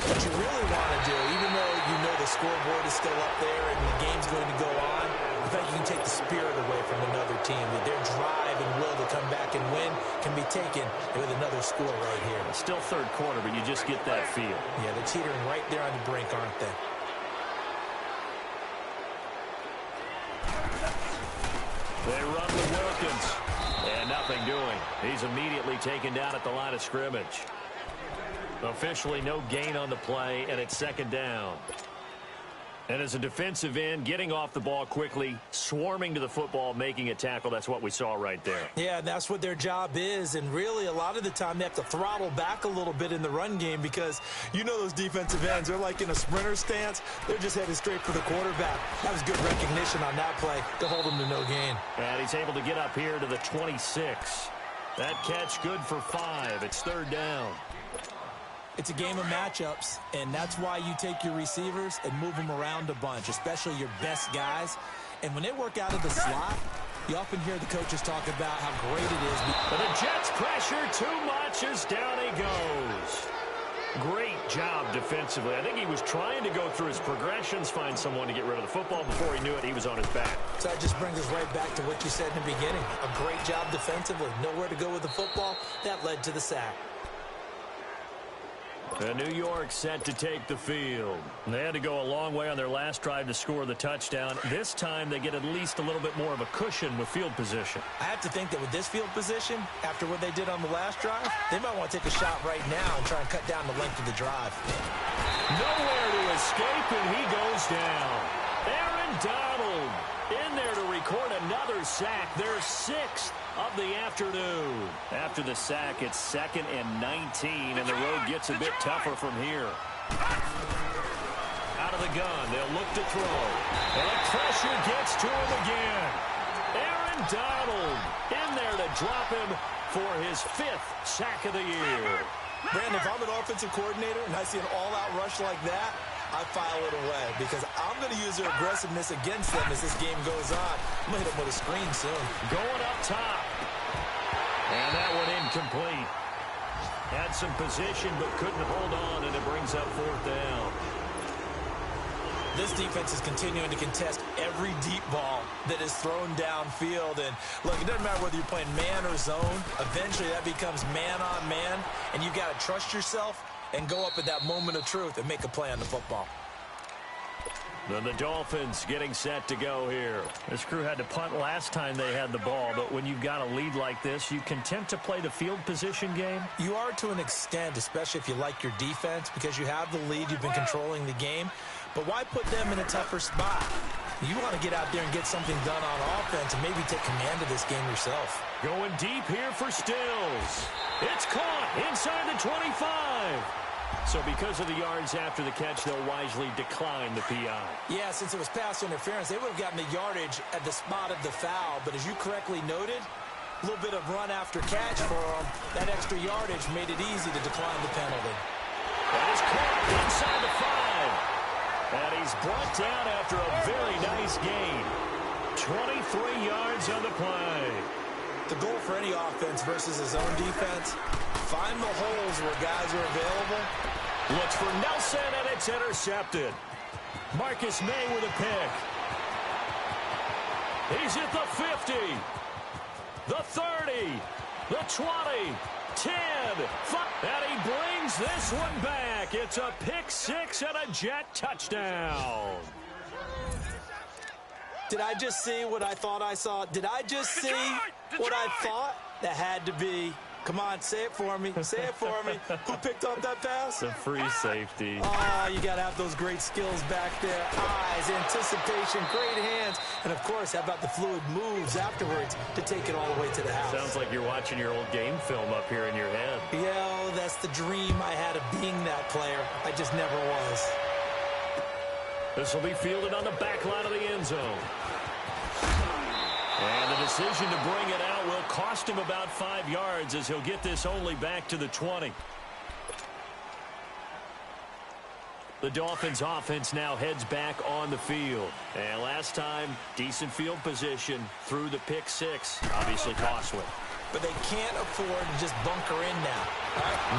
E: what you really want to do, even though you know the scoreboard is still up there and the game's going to go on, in fact, you can take the spirit away from another team. That their drive and will to come back and win can be taken with another score right here.
D: It's still third quarter, but you just get that feel.
E: Yeah, they're teetering right there on the brink, aren't they?
D: They run with Wilkins. And nothing doing. He's immediately taken down at the line of scrimmage. Officially no gain on the play, and it's second down. And as a defensive end, getting off the ball quickly, swarming to the football, making a tackle, that's what we saw right there.
E: Yeah, that's what their job is, and really a lot of the time they have to throttle back a little bit in the run game, because you know those defensive ends, they're like in a sprinter stance. They're just headed straight for the quarterback. That was good recognition on that play to hold him to no gain.
D: And he's able to get up here to the 26. That catch good for 5. It's third down.
E: It's a game of matchups, and that's why you take your receivers and move them around a bunch, especially your best guys. And when they work out of the slot, you often hear the coaches talk about how great it is.
D: But the Jets pressure too much as down he goes. Great job defensively. I think he was trying to go through his progressions, find someone to get rid of the football. Before he knew it, he was on his back.
E: So that just brings us right back to what you said in the beginning. A great job defensively. Nowhere to go with the football. That led to the sack.
D: And New York set to take the field. They had to go a long way on their last drive to score the touchdown. This time they get at least a little bit more of a cushion with field position.
E: I have to think that with this field position, after what they did on the last drive, they might want to take a shot right now and try and cut down the length of the drive.
D: Nowhere to escape, and he goes down. Aaron Donald in there to record another sack. Their 6th of the afternoon. After the sack, it's 2nd and 19, and the road gets a bit tougher from here. Out of the gun, they'll look to throw. And the pressure gets to him again. Aaron Donald in there to drop him for his 5th sack of the year.
E: Brandon, if I'm an offensive coordinator and I see an all-out rush like that, I file it away because I'm going to use their aggressiveness against them as this game goes on. I'm going to hit them with a screen soon.
D: Going up top. And that one incomplete. Had some position but couldn't hold on, and it brings up 4th down.
E: This defense is continuing to contest every deep ball that is thrown downfield. And, look, it doesn't matter whether you're playing man or zone. Eventually that becomes man on man, and you've got to trust yourself and go up at that moment of truth and make a play on the football.
D: Then the Dolphins getting set to go here. This crew had to punt last time they had the ball, but when you've got a lead like this, you content to play the field position game?
E: You are to an extent, especially if you like your defense, because you have the lead, you've been controlling the game. But why put them in a tougher spot? You want to get out there and get something done on offense and maybe take command of this game yourself.
D: Going deep here for Stills. It's caught inside the 25. So because of the yards after the catch, they'll wisely decline the PI.
E: Yeah, since it was pass interference, they would have gotten the yardage at the spot of the foul. But as you correctly noted, a little bit of run after catch for them. That extra yardage made it easy to decline the penalty.
D: That is caught inside the 5. And he's brought down after a very nice gain. 23 yards on the play.
E: The goal for any offense versus his own defense, find the holes where guys are available.
D: Looks for Nelson, and it's intercepted. Marcus May with a pick. He's at the 50, the 30, the 20, 10, 5, and he brings this one back. It's a pick 6 and a Jet touchdown.
E: Did I just see what I thought I saw? Did I just see what I thought? That had to be. Come on, say it for me. Say it for me. Who picked up that pass?
D: The free safety.
E: Oh, you got to have those great skills back there. Eyes, anticipation, great hands. And, of course, how about the fluid moves afterwards to take it all the way to the house?
D: Sounds like you're watching your old game film up here in your head.
E: Yeah, that's the dream I had of being that player. I just never was.
D: This will be fielded on the back line of the end zone. And the decision to bring it out will cost him about 5 yards as he'll get this only back to the 20. The Dolphins offense now heads back on the field. And last time, decent field position through the pick 6. Obviously costly.
E: But they can't afford to just bunker in now.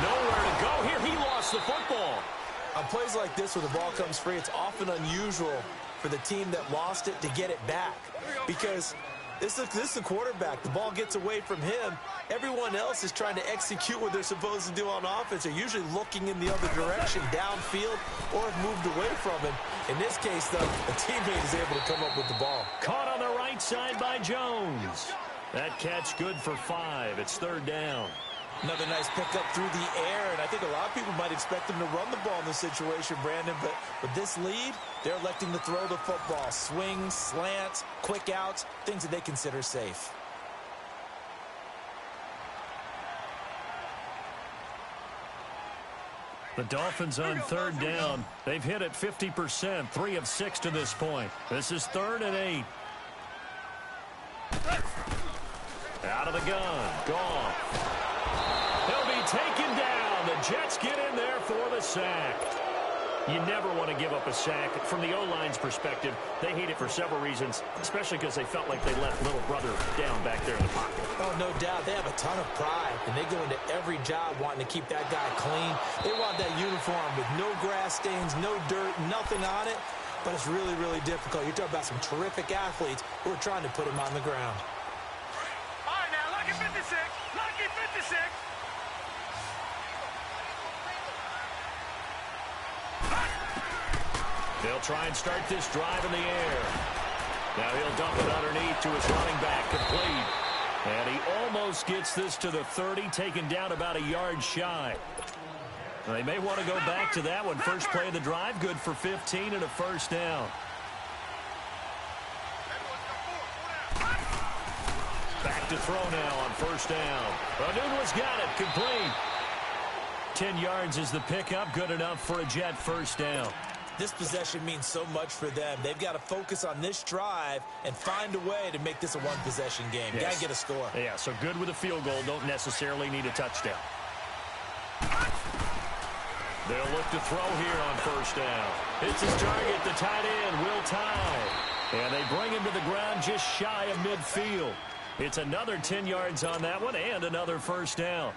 D: Nowhere to go here. He lost the football.
E: On plays like this where the ball comes free, it's often unusual for the team that lost it to get it back. Because this is the quarterback. The ball gets away from him. Everyone else is trying to execute what they're supposed to do on offense. They're usually looking in the other direction, downfield, or have moved away from him. In this case, though, a teammate is able to come up with the ball.
D: Caught on the right side by Jones. That catch good for 5. It's 3rd down.
E: Another nice pickup through the air, and I think a lot of people might expect them to run the ball in this situation, Brandon, but with this lead, they're electing to throw the football. Swings, slants, quick outs, things that they consider safe.
D: The Dolphins on 3rd down. They've hit it 50%, 3 of 6 to this point. This is 3rd and 8. Out of the gun, Goff. He'll be taken down. The Jets get in there for the sack. You never want to give up a sack. From the O-line's perspective, they hate it for several reasons, especially because they felt like they let little brother down back there in the pocket.
E: Oh, no doubt. They have a ton of pride, and they go into every job wanting to keep that guy clean. They want that uniform with no grass stains, no dirt, nothing on it. But it's really, really difficult. You're talking about some terrific athletes who are trying to put him on the ground.
F: All right, now, lucky 56. Lucky 56.
D: They'll try and start this drive in the air. Now he'll dump it underneath to his running back, complete. And he almost gets this to the 30, taken down about a yard shy. They may want to go back to that one. First play of the drive, good for 15 and a first down. Back to throw now on first down. Anunwa's got it, complete. 10 yards is the pickup, good enough for a Jet first down.
E: This possession means so much for them. They've got to focus on this drive and find a way to make this a one-possession game.
D: Yes.
E: Got to get a score.
D: Yeah, so good with a field goal. Don't necessarily need a touchdown. They'll look to throw here on first down. It's his target, the tight end, Will Tye. And they bring him to the ground just shy of midfield. It's another 10 yards on that one and another first down.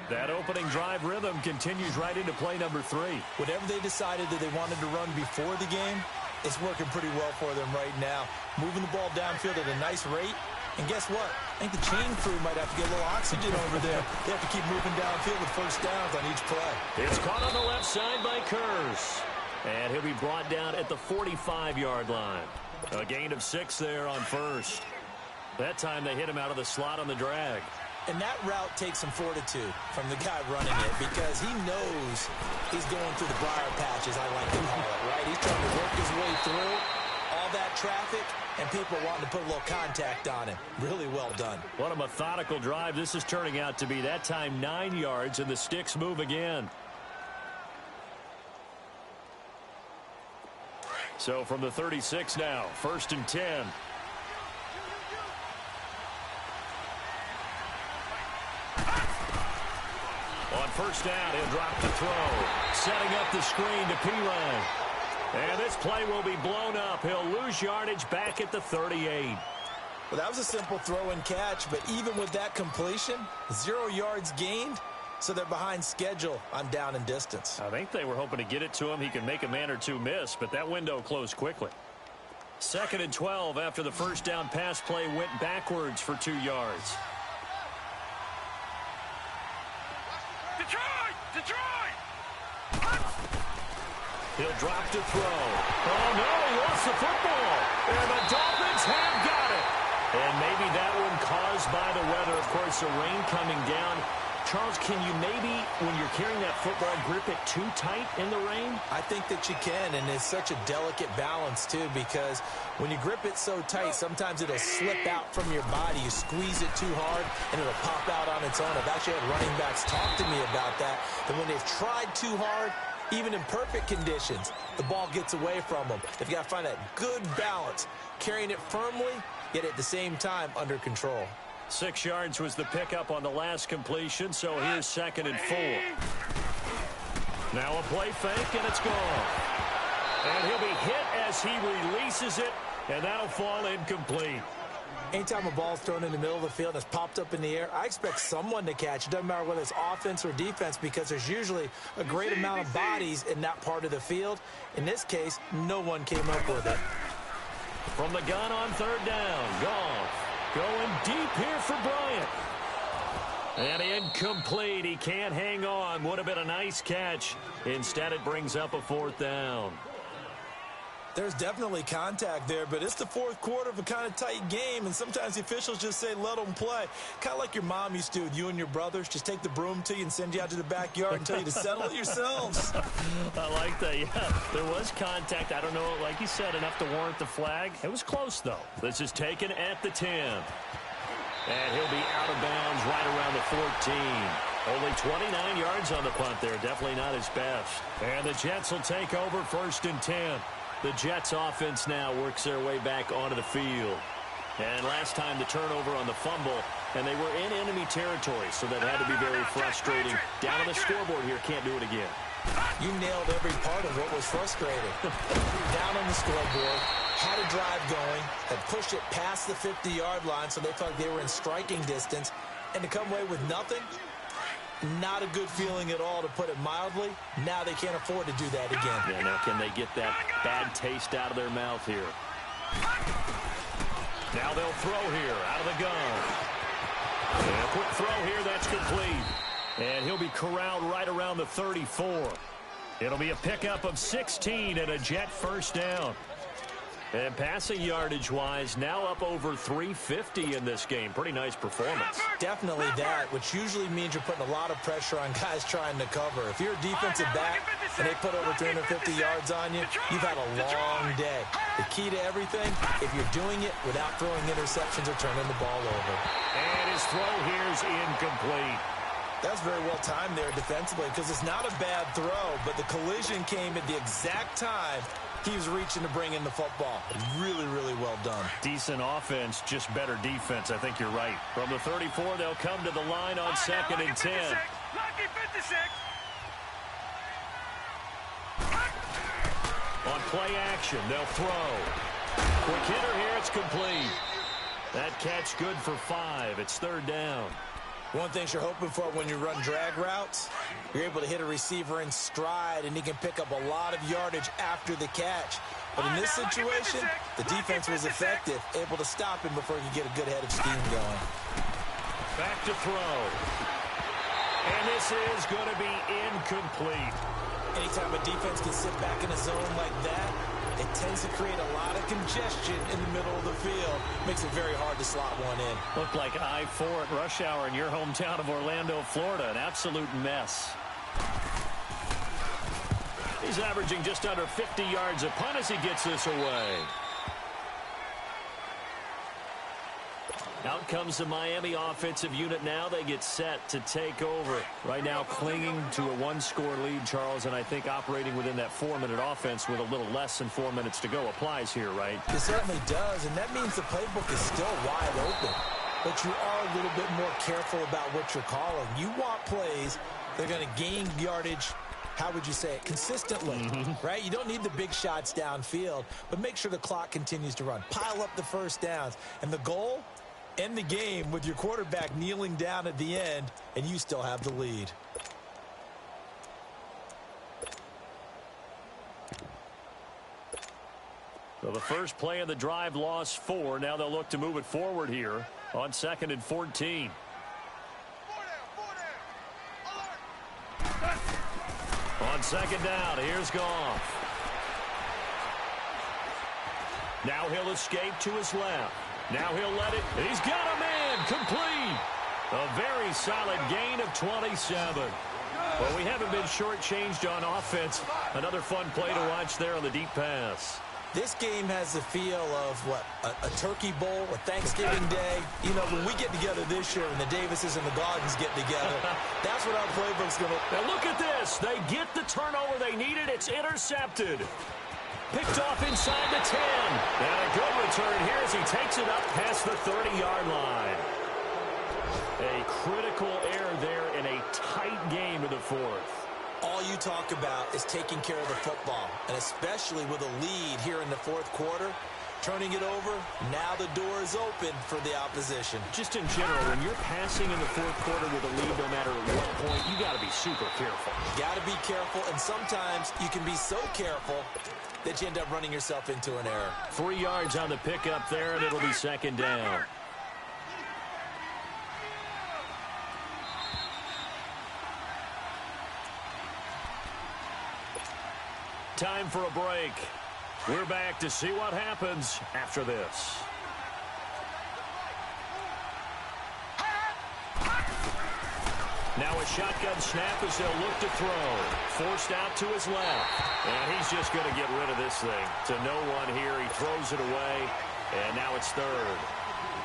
D: That opening drive rhythm continues right into play number 3.
E: Whatever they decided that they wanted to run before the game, it's working pretty well for them right now. Moving the ball downfield at a nice rate. And guess what? I think the chain crew might have to get a little oxygen over there. They have to keep moving downfield with first downs on each play.
D: It's caught on the left side by Kurz. And he'll be brought down at the 45-yard line. A gain of 6 there on first. That time they hit him out of the slot on the drag.
E: And that route takes some fortitude from the guy running it because he knows he's going through the briar patch, as I like to call it, right? He's trying to work his way through all that traffic, and people wanting to put a little contact on him. Really well done.
D: What a methodical drive this is turning out to be. That time 9 yards, and the sticks move again. So from the 36 now, 1st and 10. On first down, he'll drop to throw. Setting up the screen to P-Line. And this play will be blown up. He'll lose yardage back at the 38.
E: Well, that was a simple throw and catch, but even with that completion, 0 yards gained, so they're behind schedule on down and distance.
D: I think they were hoping to get it to him. He can make a man or two miss, but that window closed quickly. 2nd and 12 after the first down pass play went backwards for 2 yards.
F: Detroit!
D: He'll drop to throw. Oh, no, he lost the football. And the Dolphins have got it. And maybe that one caused by the weather. Of course, the rain coming down. Charles, can you maybe, when you're carrying that football, grip it too tight in the rain?
E: I think that you can, and it's such a delicate balance, too, because when you grip it so tight, sometimes it'll slip out from your body. You squeeze it too hard, and it'll pop out on its own. I've actually had running backs talk to me about that when they've tried too hard, even in perfect conditions, the ball gets away from them. They've got to find that good balance, carrying it firmly, yet at the same time under control.
D: 6 yards was the pickup on the last completion, so here's 2nd and 4. Now a play fake, and it's gone. And he'll be hit as he releases it, and that'll fall incomplete.
E: Anytime a ball's thrown in the middle of the field and it's popped up in the air, I expect someone to catch. It doesn't matter whether it's offense or defense because there's usually a great amount of bodies in that part of the field. In this case, no one came up with it.
D: From the gun on 3rd down, Goff going deep here for Bryant. And incomplete. He can't hang on. Would have been a nice catch. Instead, it brings up a 4th down.
E: There's definitely contact there, but it's the 4th quarter of a kind of tight game, and sometimes the officials just say, let them play. Kind of like your mom used to with you and your brothers. Just take the broom to you and send you out to the backyard and tell you to settle it yourselves.
D: I like that, yeah. There was contact. I don't know, like you said, enough to warrant the flag. It was close, though. This is taken at the 10. And he'll be out of bounds right around the 14. Only 29 yards on the punt there. Definitely not his best. And the Jets will take over 1st and 10. The Jets offense now works their way back onto the field. And last time the turnover on the fumble, and they were in enemy territory, so that had to be very frustrating. Down on the scoreboard here, can't do it again.
E: You nailed every part of what was frustrating. Down on the scoreboard, had a drive going, had pushed it past the 50-yard line, so they felt like they were in striking distance, and to come away with nothing, not a good feeling at all, to put it mildly. Now they can't afford to do that again.
D: Yeah, now can they get that bad taste out of their mouth here? Now they'll throw here out of the gun. And a quick throw here, that's complete. And he'll be corralled right around the 34. It'll be a pickup of 16 and a Jet first down. And passing yardage-wise, now up over 350 in this game. Pretty nice performance.
E: Definitely that, which usually means you're putting a lot of pressure on guys trying to cover. If you're a defensive back and they put over 350 yards on you, you've had a long day. The key to everything, if you're doing it without throwing interceptions or turning the ball over.
D: And his throw here's incomplete.
E: That's very well timed there defensively because it's not a bad throw, but the collision came at the exact time he was reaching to bring in the football. Really, really well done.
D: Decent offense, just better defense. I think you're right. From the 34, they'll come to the line on 2nd and 10.
F: Lucky 56.
D: On play action, they'll throw. Quick hitter here, it's complete. That catch good for 5. It's 3rd down.
E: One thing you're hoping for when you run drag routes, you're able to hit a receiver in stride, and he can pick up a lot of yardage after the catch. But in this situation, the defense was effective, able to stop him before he could get a good head of steam going.
D: Back to throw. And this is going to be incomplete.
E: Anytime a defense can sit back in a zone like that, it tends to create a lot of congestion in the middle of the field. Makes it very hard to slot one in.
D: Looked like I-4 at rush hour in your hometown of Orlando, Florida. An absolute mess. He's averaging just under 50 yards a punt as he gets this away. Out comes the Miami offensive unit now. They get set to take over. Right now clinging to a 1-score lead, Charles, and I think operating within that 4-minute offense with a little less than 4 minutes to go applies here, right?
E: It certainly does, and that means the playbook is still wide open. But you are a little bit more careful about what you're calling. You want plays that are going to gain yardage, how would you say it, consistently, right? You don't need the big shots downfield, but make sure the clock continues to run. Pile up the first downs, and the goal, end the game with your quarterback kneeling down at the end, and you still have the lead.
D: So the first play of the drive lost 4. Now they'll look to move it forward here on 2nd and 14. On 2nd down, here's Goff. Now he'll escape to his left. Now he'll let it. He's got a man. Complete. A very solid gain of 27. Well, we haven't been shortchanged on offense. Another fun play to watch there on the deep pass.
E: This game has the feel of, what, a turkey bowl, a Thanksgiving day. You know, when we get together this year and the Davises and the Gardens get together, that's what our playbook's going to...
D: Now look at this. They get the turnover they needed. It's intercepted. Picked off inside the 10. And a good return here as he takes it up past the 30-yard line. A critical error there in a tight game in the 4th.
E: All you talk about is taking care of the football, and especially with a lead here in the 4th quarter, turning it over, now the door is open for the opposition.
D: Just in general, when you're passing in the 4th quarter with a lead, no matter at what point, you got to be super careful.
E: You got to be careful, and sometimes you can be so careful that you end up running yourself into an error.
D: 3 yards on the pickup there, and it'll be 2nd down. Time for a break. We're back to see what happens after this. Now a shotgun snap as they'll look to throw. Forced out to his left. And he's just going to get rid of this thing. To no one here. He throws it away. And now it's 3rd.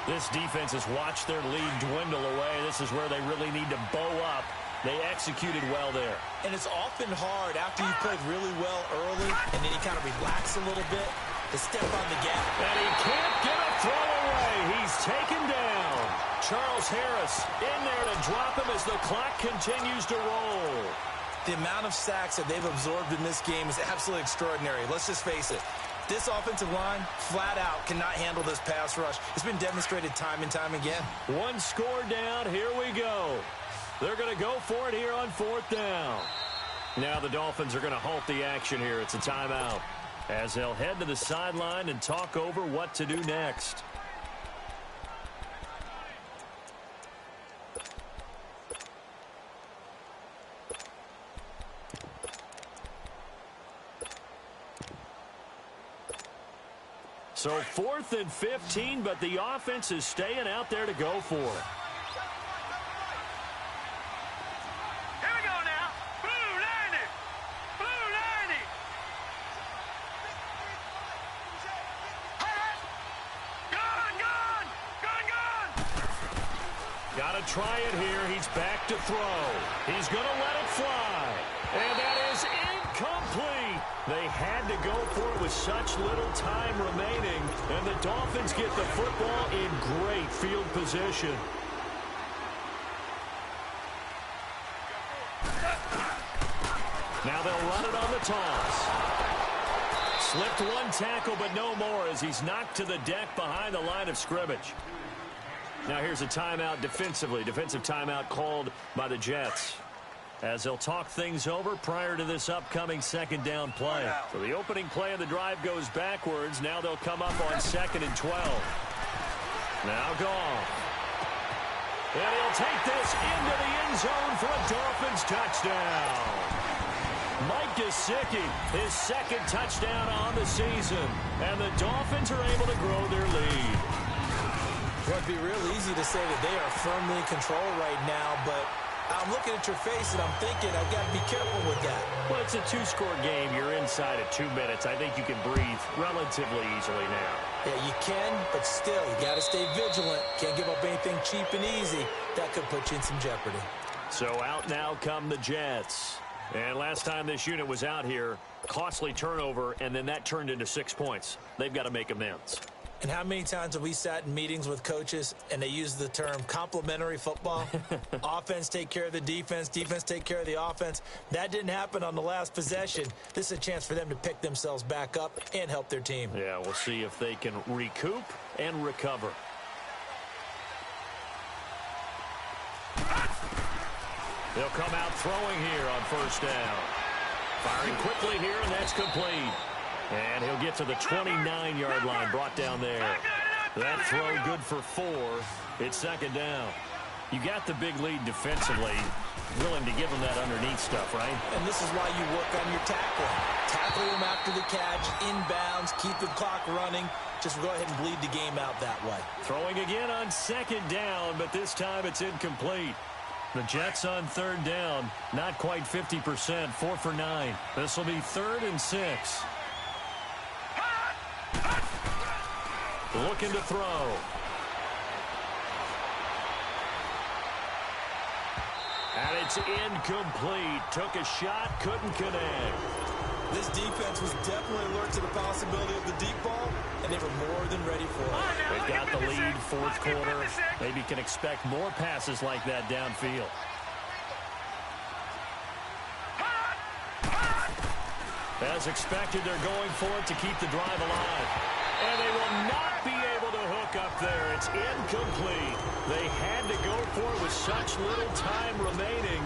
D: This defense has watched their lead dwindle away. This is where they really need to bow up. They executed well there.
E: And it's often hard after you've played really well early and then you kind of relax a little bit to step on the gap.
D: And he can't get a throw away. He's taken down. Charles Harris in there to drop him as the clock continues to roll.
E: The amount of sacks that they've absorbed in this game is absolutely extraordinary. Let's just face it. This offensive line, flat out, cannot handle this pass rush. It's been demonstrated time and time again.
D: 1 score down. Here we go. They're going to go for it here on 4th down. Now the Dolphins are going to halt the action here. It's a timeout as they'll head to the sideline and talk over what to do next. So 4th and 15, but the offense is staying out there to go for it.
F: Here we go now. Blue 90. Blue 90. Gun, gun. Gun, gun.
D: Got to try it here. He's back to throw. He's going to let it fly. And that is incomplete. They had to go for it with such little time remaining. And the Dolphins get the football in great field position. Now they'll run it on the toss. Slipped one tackle, but no more as he's knocked to the deck behind the line of scrimmage. Now here's a timeout defensively. Defensive timeout called by the Jets, as they'll talk things over prior to this upcoming second down play. So the opening play of the drive goes backwards. Now they'll come up on 2nd and 12. Now Goff. And he'll take this into the end zone for a Dolphins touchdown. Mike Gesicki, his second touchdown on the season. And the Dolphins are able to grow their lead.
E: Well, it'd be real easy to say that they are firmly in control right now, but I'm looking at your face and I'm thinking I've got to be careful with that.
D: Well, it's a 2-score game. You're inside of 2 minutes. I think you can breathe relatively easily now.
E: Yeah, you can, but still, you got to stay vigilant. Can't give up anything cheap and easy. That could put you in some jeopardy.
D: So out now come the Jets. And last time this unit was out here, costly turnover, and then that turned into 6 points. They've got to make amends.
E: And how many times have we sat in meetings with coaches and they use the term complementary football? Offense take care of the defense, defense take care of the offense. That didn't happen on the last possession. This is a chance for them to pick themselves back up and help their team.
D: Yeah, we'll see if they can recoup and recover. They'll come out throwing here on 1st down. Firing quickly here, and that's complete. And he'll get to the 29-yard line, brought down there. That throw good for 4. It's 2nd down. You got the big lead defensively. Willing to give them that underneath stuff, right?
E: And this is why you work on your tackling. Tackle them after the catch, inbounds, keep the clock running. Just go ahead and bleed the game out that way.
D: Throwing again on 2nd down, but this time it's incomplete. The Jets on 3rd down, not quite 50%, 4 for 9. This will be 3rd and 6. Looking to throw. And it's incomplete. Took a shot, couldn't connect.
E: This defense was definitely alert to the possibility of the deep ball, and they were more than ready for it.
D: They've got the lead, 4th quarter. Maybe can expect more passes like that downfield. As expected, they're going for it to keep the drive alive. And they will not be able to hook up there. It's incomplete. They had to go for it with such little time remaining.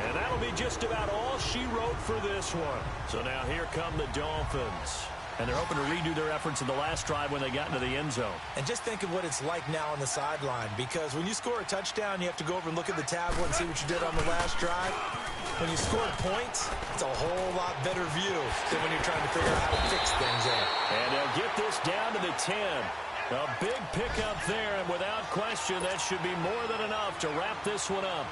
D: And that'll be just about all she wrote for this one. So now here come the Dolphins. And they're hoping to redo their efforts in the last drive when they got into the end zone.
E: And just think of what it's like now on the sideline, because when you score a touchdown, you have to go over and look at the tablet and see what you did on the last drive. When you score points, it's a whole lot better view than when you're trying to figure out how to fix things there.
D: And they'll get this down to the 10. A big pickup there, and without question, that should be more than enough to wrap this one up.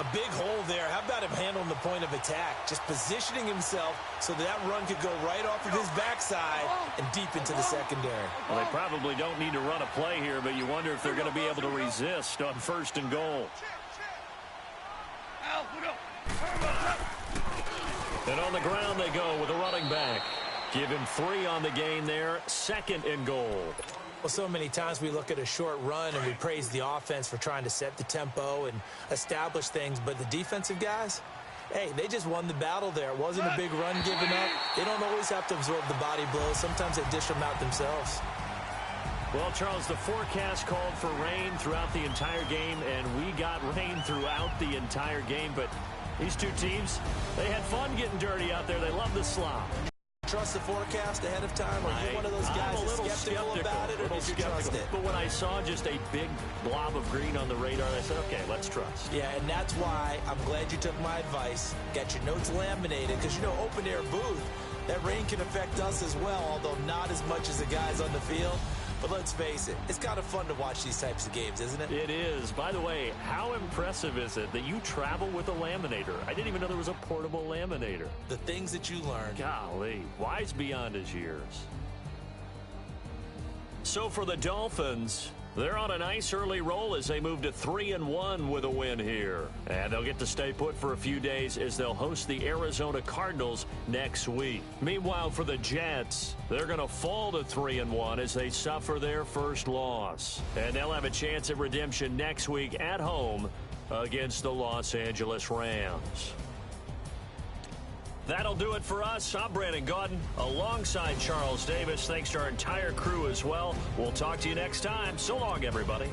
E: A big hole there. How about him handling the point of attack? Just positioning himself so that run could go right off of his backside and deep into the secondary.
D: Well, they probably don't need to run a play here, but you wonder if they're going to be able to resist on 1st and goal. And on the ground they go with a running back. Give him 3 on the game there. 2nd and goal.
E: Well, so many times we look at a short run and we praise the offense for trying to set the tempo and establish things, but the defensive guys, hey, they just won the battle there. It wasn't a big run given up. They don't always have to absorb the body blows. Sometimes they dish them out themselves.
D: Well, Charles, the forecast called for rain throughout the entire game, and we got rain throughout the entire game, but these two teams, they had fun getting dirty out there. They love the slop.
E: Trust the forecast ahead of time? Or are you one of those guys that's skeptical about it, or did you trust it?
D: But when I saw just a big blob of green on the radar, I said, okay, let's trust.
E: Yeah, and that's why I'm glad you took my advice. Got your notes laminated, because, you know, open-air booth, That rain can affect us as well, although not as much as the guys on the field. But let's face it, it's kind of fun to watch these types of games, isn't it?
D: It is. By the way, how impressive is it that you travel with a laminator? I didn't even know there was a portable laminator.
E: The things that you learn.
D: Golly, wise beyond his years. So for the Dolphins, they're on a nice early roll as they move to 3-1 with a win here. And they'll get to stay put for a few days as they'll host the Arizona Cardinals next week. Meanwhile, for the Jets, they're going to fall to 3-1 as they suffer their first loss. And they'll have a chance at redemption next week at home against the Los Angeles Rams. That'll do it for us. I'm Brandon Gaudin alongside Charles Davis. Thanks to our entire crew as well. We'll talk to you next time. So long, everybody.